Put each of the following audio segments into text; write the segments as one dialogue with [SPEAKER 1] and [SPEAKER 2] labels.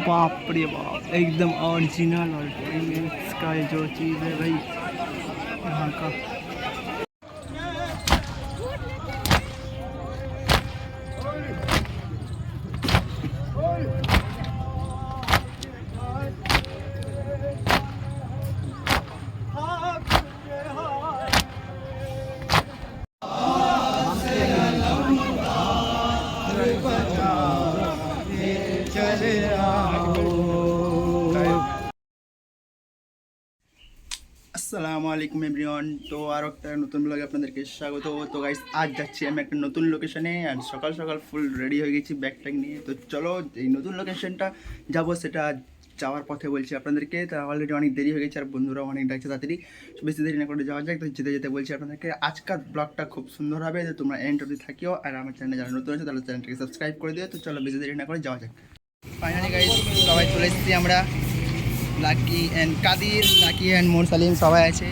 [SPEAKER 1] बाप रे बाप, एकदम ओरिजिनल और प्रीमियम का जो चीज़ है भाई यहाँ का। আসসালামু আলাইকুম এভরিওয়ান। তো আর একটা নতুন ব্লগে আপনাদেরকে স্বাগত। তো গাইস আজ যাচ্ছি আমি একটা নতুন লোকেশনে, আর সকাল সকাল ফুল রেডি হয়ে গেছি ব্যাগ ট্যাগ নিয়ে। তো চলো এই নতুন লোকেশনটা যাবো, সেটা যাওয়ার পথে বলছি আপনাদেরকে। তা অলরেডি অনেক দেরি হয়ে গেছে আর বন্ধুরাও অনেক ডাকছে তাড়াতাড়ি, বেশি দেরি না করে যাওয়া যায়। তো যেতে যেতে বলছি আপনাদেরকে আজকের ব্লগটা খুব সুন্দর হবে, তো তোমরা এন্ড অবধি থাকিও। আর আমার চ্যানেলে যারা নতুন আছে তাহলে চ্যানেলটাকে সাবস্ক্রাইব করে দিও। তো চলো বেশি দেরি না করে যাওয়া যাক। ফাইনালি গাইস সবাই চলে এসেছি আমরা, lucky and Kadir, lucky and more Salim সবাই আছে।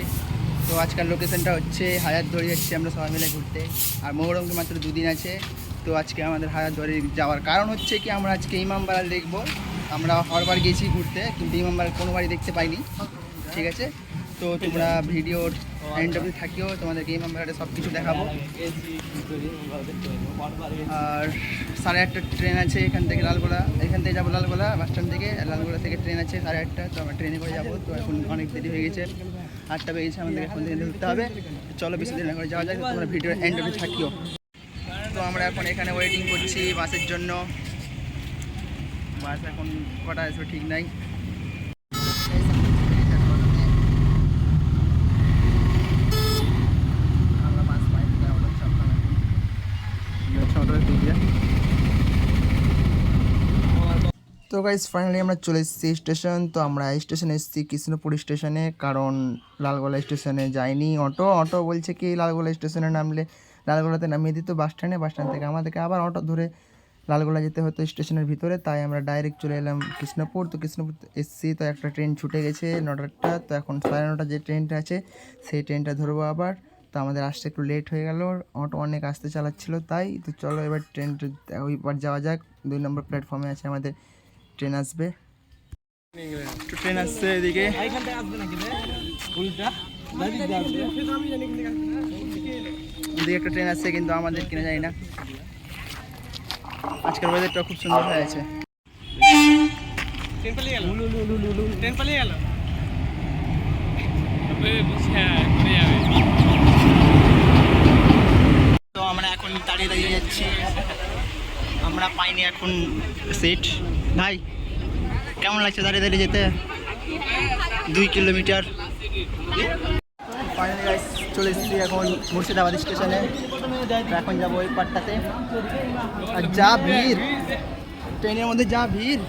[SPEAKER 1] তো আজকাল লোকেশনটা হচ্ছে হাজারদুয়ারি যাচ্ছি আমরা সবাই মিলে ঘুরতে। আর মোহরমকে মাত্র 2 দিন আছে। তো আজকে আমাদের হাজারদুয়ারি যাওয়ার কারণ হচ্ছে কি, আমরা আজকে ইমামবাড়া দেখবো। আমরা হরবার গেছি ঘুরতে, কিন্তু ইমামবাড়া কোনো বাড়ি দেখতে পাইনি, ঠিক আছে। তো তোমরা ভিডিওর এন্ড অবধি থাকিও, তোমাদেরকে ইমামবাড়াতে সব কিছু দেখাবো। আর 8:30 ট্রেন আছে এখান থেকে লালগোলা, এখান থেকে যাবো লালগোলা বাস স্ট্যান্ড থেকে। লালগোলা থেকে ট্রেন আছে 8:30, তো আমরা ট্রেনে করে যাবো। তো এখন অনেক দেরি হয়ে গেছে, 8টা বেজে গেছে, আমাদের এখন থেকে ঢুকতে হবে। চলো বেশি দেরি না করে যাওয়া যায়, তোমরা ভিডিওর এন্ড অবধি থাকিও। তো আমরা এখন এখানে ওয়েটিং করছি বাসের জন্য। বাস এখন কটা আসবে ঠিক নাই। তো গাইস ফাইনালি আমরা চলে এসেছি স্টেশন। তো আমরা স্টেশনে এসেছি কৃষ্ণপুর স্টেশনে, কারণ লালগোলা স্টেশনে যাইনি। অটো বলছে কি লালগোলা স্টেশনে নামলে লালগোলাতে নামিয়ে দিত বাস স্ট্যান্ডে, বাস স্ট্যান্ড থেকে আমাদেরকে আবার অটো ধরে লালগোলা যেতে হতো স্টেশনের ভিতরে। তাই আমরা ডাইরেক্ট চলে এলাম কৃষ্ণপুর। তো কৃষ্ণপুর এসেছি, তো একটা ট্রেন ছুটে গেছে 9টারটা। তো এখন 9:30 যে ট্রেনটা আছে সেই ট্রেনটা ধরবো আবার। তো আমাদের আসতে একটু লেট হয়ে গেল, অটো অনেক আসতে চালাচ্ছিল তাই। তো চলো এবার ট্রেনটা ওইবার যাওয়া যাক। 2 নম্বর প্ল্যাটফর্মে আছে আমাদের ট্রেন আসবে। ট্রেন আসছে এদিকে, ওদিকে একটা ট্রেন আসছে, কিন্তু আমাদের কিনা যায় না। আজকের ওয়েদারটা খুব সুন্দর হয়ে আছে। তো আমরা এখন দাঁড়িয়ে দাঁড়িয়ে যাচ্ছি, আমরা পাইনি এখন সিট। ভাই কেমন লাগছে দাঁড়িয়ে দাঁড়িয়ে যেতে? 2 কিলোমিটার। ফাইনালি গাইস চলে এসেছি এখন মুর্শিদাবাদ স্টেশনে। এখন যাবো ওই পাটটাতে। আর যা ভিড় ট্রেনের মধ্যে, যা ভিড়,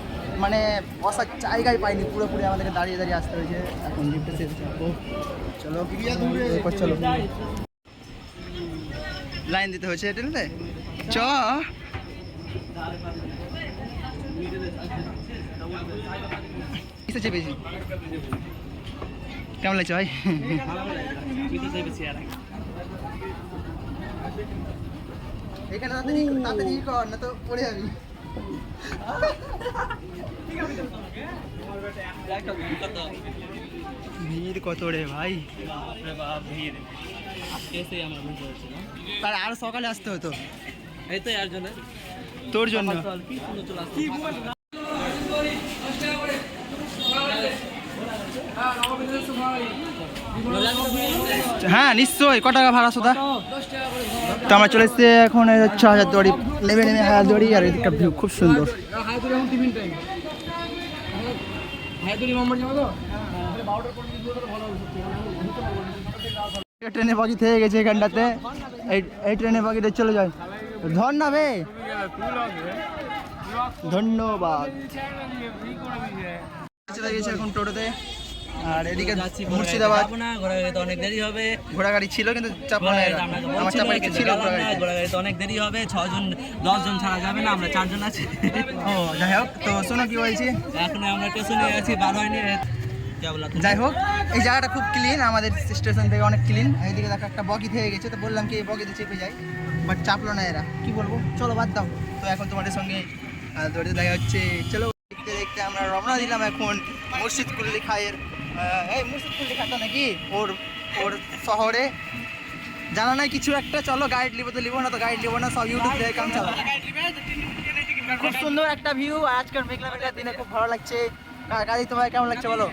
[SPEAKER 1] মানে বসার জায়গায় পাইনি, পুরোপুরি আমাদেরকে দাঁড়িয়ে দাঁড়িয়ে আসতে হয়েছে। এখন লিফটে যাবো, চলো এরপর চলো। লাইন দিতে হয়েছে ট্রেনেতে, চ কিসে চেপেছি। কেমন লাগছে ভাই? এখানে তাড়াতাড়ি কর, না তো পড়ে যাবি। ভিড় কত রে ভাই, ভিড়। তার আর সকালে আসতে হতো, এই তো এর জন্য, তোর জন্য। হ্যাঁ নিশ্চয়ই। ক টাকা ভাড়া সুদা? তো আমরা চলে এসেছি এখন হচ্ছে হাজারদুয়ারি, নেমে হাজারদুয়ারি। আর এদিকটা ভিউ খুব সুন্দর। ট্রেনে বগি থেকে গেছে এখানটাতে, এই ট্রেনে বগিতে চলে যায়। ধর না বে, ধন্যবাদ। চলে গেছে এখন টোটোতে। আর এদিকে মুর্শিদাবাদ
[SPEAKER 2] অনেক দেরি হবে।
[SPEAKER 1] ঘোড়া গাড়ি ছিল কিন্তু আমার চাপা ছিল,
[SPEAKER 2] ঘোড়া গাড়িতে অনেক দেরি হবে। 6 জন 10 জন ছাড়া যাবে না, আমরা 4 জন আছি।
[SPEAKER 1] ও যাই হোক, তো শোনো কি বলছি,
[SPEAKER 2] এখন আমরা স্টেশনে আছি, বার হয়নি।
[SPEAKER 1] যাই হোক এই জায়গাটা খুব ক্লিন, আমাদের স্টেশন থেকে অনেক ক্লিন। এইদিকে দেখো একটা বগি থেকে গেছে, তো বললাম কি এই বগিতে চেপে যাই। বাট চাপলো না এরা, কি বলবো, চলো বাদ দাও। তো এখন তোমাদের সঙ্গে দৌড়ে দেখা হচ্ছে। চলো দেখতে দেখতে আমরা রওনা দিলাম এখন মুর্শিদ কুল্লি খায়ের। এই মুর্শিদ কুল্লি খাতা নাকি ওর ওর শহরে জানা নাই কিছু একটা। চলো গাইড লিবো তো লিবো না, তো গাইড লিবো না, সব ইউটিউব দেখে কাম চালাবো। খুব সুন্দর একটা ভিউ আজকের মেঘলা মেঘলা দিনে, খুব ভালো লাগছে। কাজী তোমার কেমন লাগছে বলো?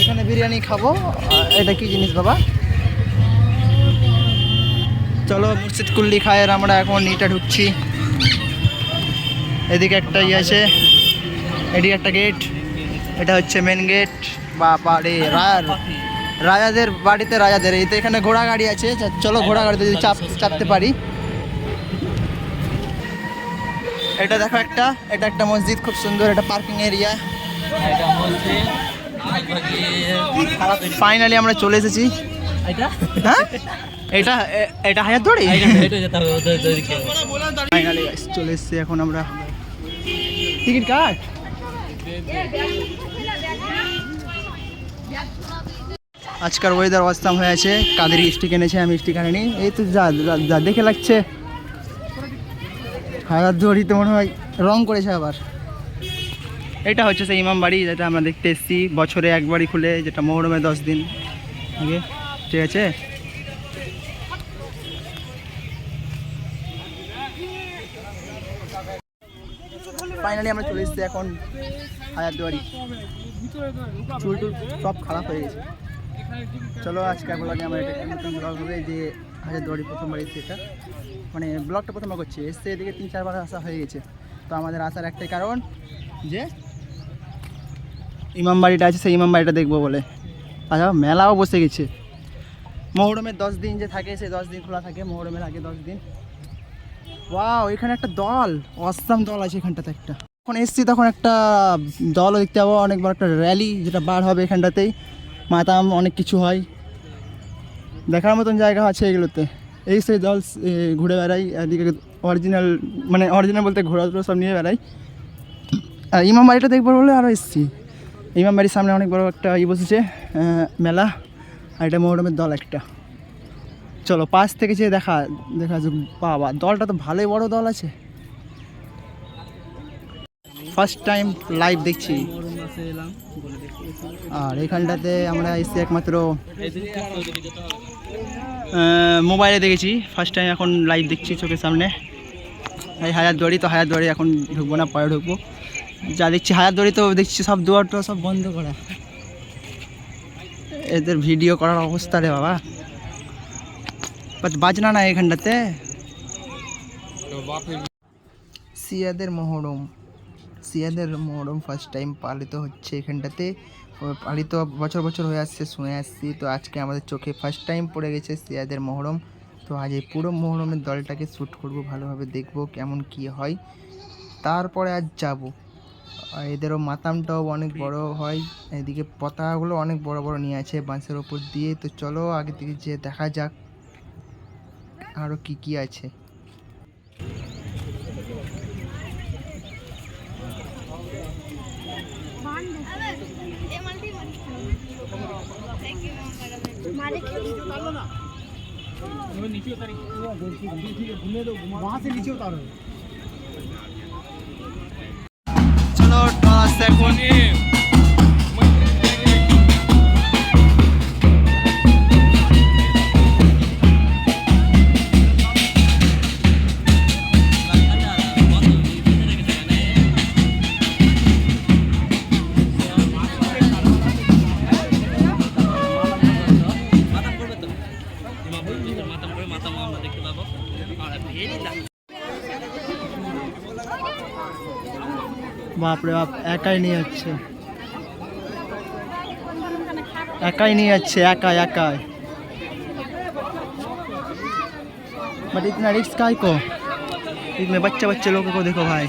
[SPEAKER 1] এখানে বিরিয়ানি খাবো। এটা কি জিনিস বাবা? চলো মুর্শিদ কুল্লি খায়ের আমরা এখন এটা ঢুকছি। এদিকে একটা ইয়ে আছে, এদিকে একটা গেট, এটা হচ্ছে মেন গেট। বাবা রে, রাজাদের বাড়িতে রাজাদের। এই তো এখানে ঘোড়া গাড়ি আছে, চলো ঘোড়া গাড়িতে যদি চাপতে পারি। এটা দেখো একটা, এটা একটা মসজিদ, খুব সুন্দর, এটা পার্কিং এরিয়া। ফাইনালি আমরা চলে এসেছি। হ্যাঁ এটা এটা হাজারদুয়ারি। ফাইনালি চলে এসেছি এখন আমরা। টিকিট কাট। আজকাল ওয়েদার অবস্থাম হয়ে আছে। কাদের স্টিক এনেছে, আমি স্টিক আনিনি। এই তো যা দেখে লাগছে হাজারদুয়ারিতে মনে হয় রং করেছে আবার। এটা হচ্ছে সেই ইমাম বাড়ি যেটা আমরা দেখতে এসেছি বছরে একবারই খুলে, যেটা মহরমে 10 দিন আগে, ঠিক আছে। ফাইনালি আমরা চলে এসেছি এখন হাজারদুয়ারি। চুল টুল সব খারাপ হয়ে গেছে। চলো আজকে ব্লগে আমার এটা নতুন ব্লগ হবে, যে হাজারদুয়ারি প্রথমবার এসেছি। এটা মানে ব্লগটা প্রথমবার করছি, এসছে এদিকে 3-4 বার আসা হয়ে গেছে। তো আমাদের আসার একটাই কারণ যে ইমাম বাড়িটা আছে, সেই ইমাম বাড়িটা দেখবো বলে। আচ্ছা মেলাও বসে গেছে। মহরমের 10 দিন যে থাকে, সেই 10 দিন খোলা থাকে, মহরমের আগে 10 দিন। ওয়াও, এখানে একটা দল, অসাম দল আছে এখানটাতে একটা। যখন এসছি তখন একটা দলও দেখতে পাবো, অনেক বড় একটা র্যালি যেটা বার হবে এখানটাতেই। মাতাম অনেক কিছু হয়, দেখার মতন জায়গা আছে এগুলোতে। এই সেই দল ঘুরে বেড়াই এদিকে, অরিজিনাল মানে অরিজিনাল বলতে ঘোরা সব নিয়ে বেড়াই। আর ইমাম বাড়িটা দেখবো বলে আরও এসেছি। ইমাম বাড়ির সামনে অনেক বড় একটা বসেছে মেলা, আর এটা মহরমের দল একটা। চলো পাশ থেকে যে দেখা বাবা, দলটা তো ভালোই বড় দল আছে। ফার্স্ট টাইম লাইভ দেখছি। আর এখানটাতে আমরা এসেছি একমাত্র মোবাইলে দেখেছি, ফার্স্ট টাইম এখন লাইভ দেখছি চোখের সামনে। এই হাজারদুয়ারি, তো হাজারদুয়ারি এখন ঢুকবো না, পরে ঢুকবো। যা দেখছি হাজারদুয়ারি তো দেখছি সব দুয়ারটা সব বন্ধ করা, এদের ভিডিও করার অবস্থা রে বাবা। বাজনা না এখানটাতে। সিয়াদের মহরম ফার্স্ট টাইম পালিত হচ্ছে এখানটাতে। পালিত বছর বছর হয়ে আসছে, শুনে আসছি। তো আজকে আমাদের চোখে ফার্স্ট টাইম পড়ে গেছে সিয়াদের মহরম। তো আজ এই পুরো মহরমের দলটাকে শ্যুট করব, ভালোভাবে দেখব কেমন কি হয়, তারপরে আজ যাব। আর এদেরও মাতামটাও অনেক বড় হয়, এদিকে পতাকাগুলো অনেক বড় বড় নিয়ে আছে বাঁশের ওপর দিয়ে। তো চলো আগে দিকে যে দেখা যাক আরও কি কি আছে। চলো এখন বাপরে বাপ, একাই নিয়ে যাচ্ছে, একাই। बट इतना रिस्क काय को, इसमें बच्चे लोगों को देखो भाई।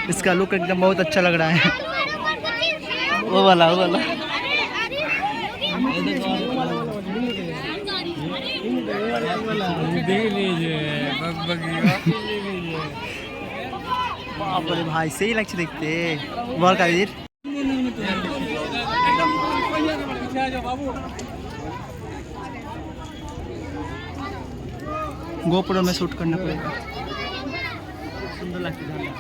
[SPEAKER 1] इसका लुक एकदम बहुत अच्छा लग रहा है। वो वाला বাপরে ভাই সেই লাগছে দেখতে। বল কাদির। गोप्रो में शूट करना पड़ेगा। सुंदर लगती है।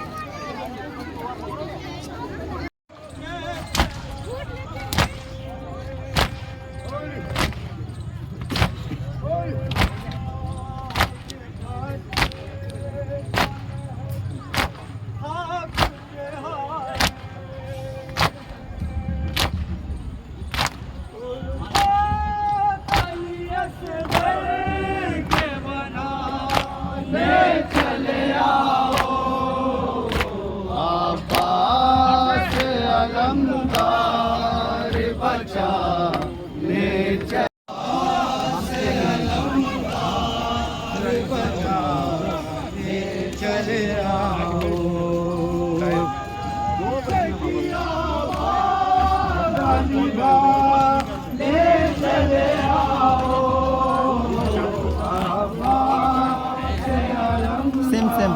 [SPEAKER 1] सेम सेम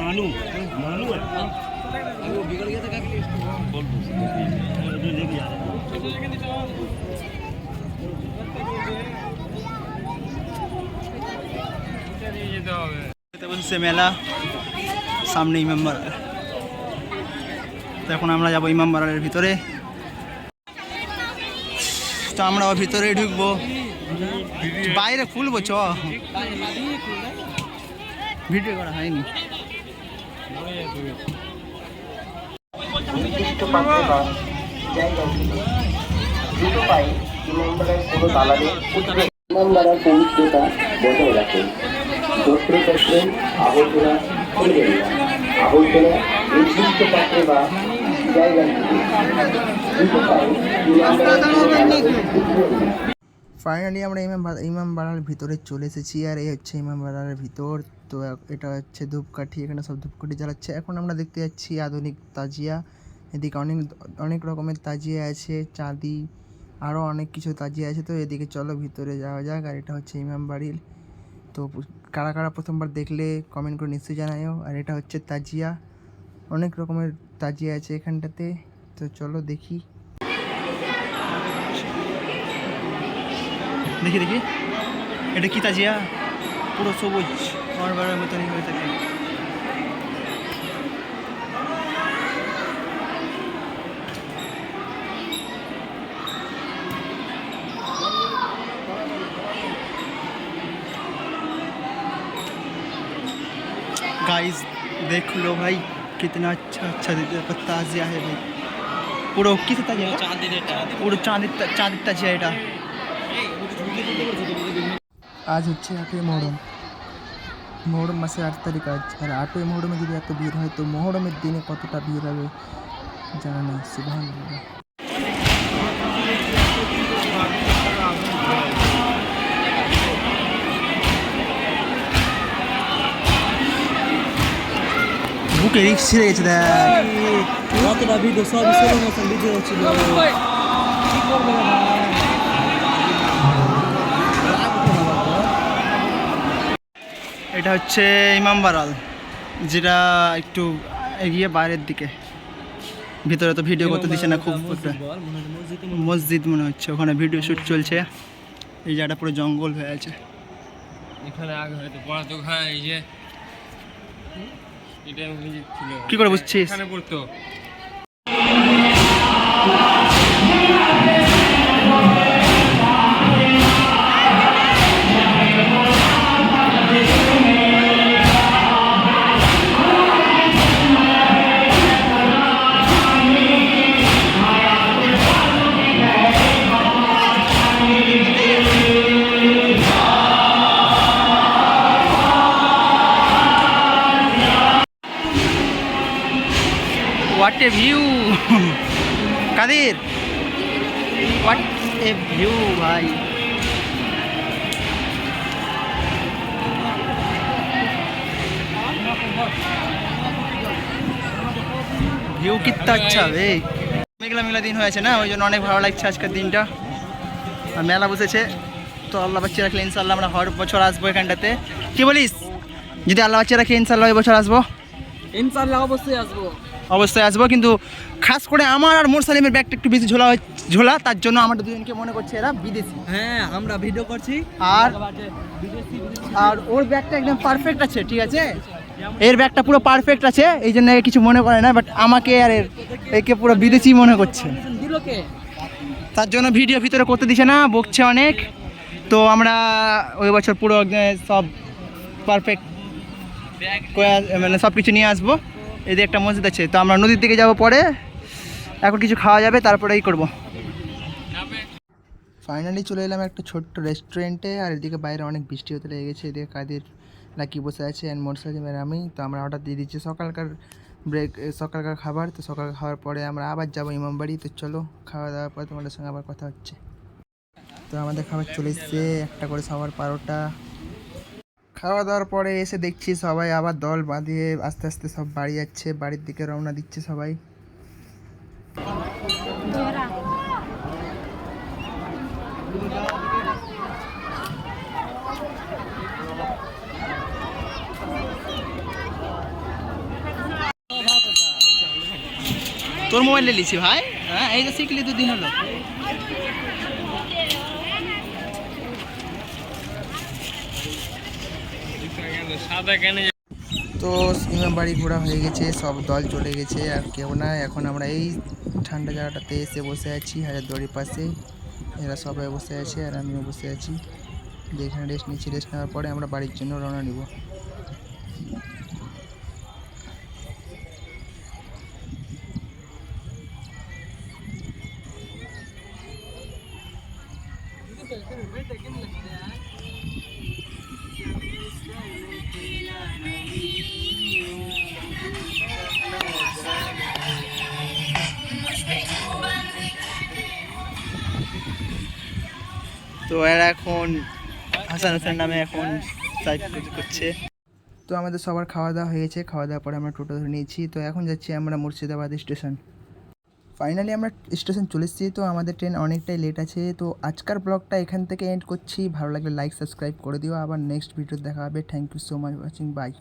[SPEAKER 2] मानू मानू बिगड़ गया था क्या बोल लेके जा
[SPEAKER 1] বলছে মেলা সামনে ইমামবাড়া। তো এখন আমরা যাবো ইমামবাড়ার ভিতরে। তো আমরা ভিতরে ঢুকবো, বাইরে খুলবো। চ ভিডিও করা হয়নি।
[SPEAKER 3] নির্দিষ্ট পাত্রে বা জায়গাগুলি দ্রুত পায়ে ইমামবাড়ায় কোনো দালালে উঠবে। ইমামবাড়ার পবিত্রতা বজায় রাখে। যত্রতত্র আবর্জনা ফেলবেন না। আবর্জনা নির্দিষ্ট পাত্রে বা জায়গাগুলি দ্রুত পায়ে ইমামবাড়ায় কোনো দালালে উঠবেন না।
[SPEAKER 1] ফাইনালি আমরা ইমামবাড়ার ভিতরে চলে এসেছি। আর এই হচ্ছে ইমামবাড়ার ভিতর। তো এটা হচ্ছে ধূপকাঠি, এখানে সব ধূপকাঠি জ্বালাচ্ছে। এখন আমরা দেখতে যাচ্ছি আধুনিক তাজিয়া। এদিকে অনেক রকমের তাজিয়া আছে, চাঁদি, আরও অনেক কিছু তাজিয়া আছে। তো এদিকে চলো ভিতরে যাওয়া যাক। আর এটা হচ্ছে ইমামবাড়ির। তো কারা কারা প্রথমবার দেখলে কমেন্ট করে নিশ্চয়ই জানাও। আর এটা হচ্ছে তাজিয়া, অনেক রকমের তাজিয়া আছে এখানটাতে। তো চলো দেখি দেখি দেখি এটা কি তাজিয়া, পুরো সবুজ আমার বাড়ির মতনই হয়ে থাকে। गाइस देख लो भाई कितना अच्छा अच्छा ताजिया है भाई। পুরো কি তাজিয়া, পুরো চাঁদের তাজিয়া এটা। আজ হচ্ছে 8ই মহরম। মহরম মাসে 8 তারিখ আজ। আর 8ই মহরমে যদি এত ভিড় হয় তো মহরমের দিনে কতটা ভিড় হবে জানা নেই। সুবহানাল্লাহ। বুকে রিক্স ছিঁড়ে গেছে দেখ।
[SPEAKER 2] কতটা ভিডিও সব স্লো মোশন ভিডিও ছিল। কি করবে না
[SPEAKER 1] এটা হচ্ছে ইমামবাড়া, যেটা একটু এগিয়ে বাইরের দিকে। ভিতরে তো ভিডিও করতে দিচ্ছে না, খুব একটা মসজিদ মনে হচ্ছে। ওখানে ভিডিও শ্যুট চলছে। এই জায়গাটা পুরো জঙ্গল হয়ে আছে।
[SPEAKER 4] এখানে আগে হয়তো পড়াতো। হ্যাঁ এই যে এটা ছিল।
[SPEAKER 1] কি করে বুঝছিস?
[SPEAKER 4] এখানে পড়তো।
[SPEAKER 1] What a view! Kadir, what a view ভাই। ভিউ কিত্তা আচ্ছা বে, মেঘলা মেঘলা দিন হয়েছে না, ওই জন্য অনেক ভালো লাগছে আজকের দিনটা। আর মেলা বসেছে, তো আল্লাহ বাচ্চা রাখলে ইনশাল্লাহ আমরা হর বছর আসবো এখানটাতে। কি বলিস? যদি আল্লাহ বাচ্চা রাখে ইনশাল্লাহ ওই বছর আসবো,
[SPEAKER 2] ইনশাআল্লাহ অবশ্যই আসবো।
[SPEAKER 1] অবশ্যই আসবো। কিন্তু খাস করে আমার আর মোরসালিমের ব্যাগটা একটু বেশি ঝোলা, তার জন্য আমাদের দুজনকে মনে করছে এরা বিদেশি।
[SPEAKER 2] হ্যাঁ আমরা ভিডিও করছি
[SPEAKER 1] আর
[SPEAKER 2] বিদেশি
[SPEAKER 1] আর ওর ব্যাগটা একদম পারফেক্ট আছে, ঠিক আছে, এর ব্যাগটা পুরো পারফেক্ট আছে, এই জন্য কিছু মনে করে না। বাট আমাকে আর একে পুরো বিদেশি মনে করছে,
[SPEAKER 2] দিল কে?
[SPEAKER 1] তার জন্য ভিডিও ভিতরে করতে দিছে না, বকছে অনেক। তো আমরা ওই বছর পুরো সব পারফেক্ট মানে সব কিছু নিয়ে আসবো। এদিকে একটা মসজিদ আছে, তো আমরা নদীর দিকে যাব পরে, এখন কিছু খাওয়া যাবে তারপরেই করব। ফাইনালি চলে এলাম একটা ছোট্ট রেস্টুরেন্টে, আর এদিকে বাইরে অনেক বৃষ্টি হতে লেগে গেছে। এদিকে কাদের লাকি বসে আছে অ্যান্ড মোরসালিমের আমি, তো আমরা অর্ডার দিয়ে দিচ্ছি সকালকার সকালকার খাবার। তো সকাল খাওয়ার পরে আমরা আবার যাবো ইমামবাড়ি। তো চলো খাওয়া দাওয়ার পরে তোমাদের সঙ্গে আবার কথা হচ্ছে। তো আমাদের খাবার চলে এসছে, একটা করে সবার পারোটা। খাওয়া দাওয়ার পরে এসে দেখছি সবাই আবার দল বাঁধিয়ে আস্তে আস্তে সব বাড়ি যাচ্ছে, বাড়ির দিকে রওনা দিচ্ছে সবাই। তোর মোবাইল নিয়ে লিছি ভাই? হ্যাঁ এই তো শিখলি 2 দিন হলো।
[SPEAKER 4] সাদা কেন?
[SPEAKER 1] তো ইমাম বাড়ি ঘোরা হয়ে গেছে, সব দল চলে গেছে, আর কেউ না। এখন আমরা এই ঠান্ডা জায়গাটাতে এসে বসে আছি হাজারদুয়ারির পাশে। এরা সবাই বসে আছে আর আমিও বসে আছি, এখানে রেস্ট নিচ্ছি। রেস্ট নেওয়ার পরে আমরা বাড়ির জন্য রওনা নিব। তো এরা এখন হাসান হোসেন নামে এখন সাইড করছে। তো আমাদের সবার খাওয়া দাওয়া হয়ে গেছে, খাওয়া দাওয়ার পরে আমরা টোটো ধরে নিয়েছি। তো এখন যাচ্ছি আমরা মুর্শিদাবাদ স্টেশন। ফাইনালি আমরা স্টেশন চলে এসেছি। তো আমাদের ট্রেন অনেকটাই লেট আছে। তো আজকের ব্লগটা এখান থেকে এন্ড করছি। ভালো লাগলে লাইক সাবস্ক্রাইব করে দিও। আবার নেক্সট ভিডিও দেখা হবে। Thank you so much watching, by.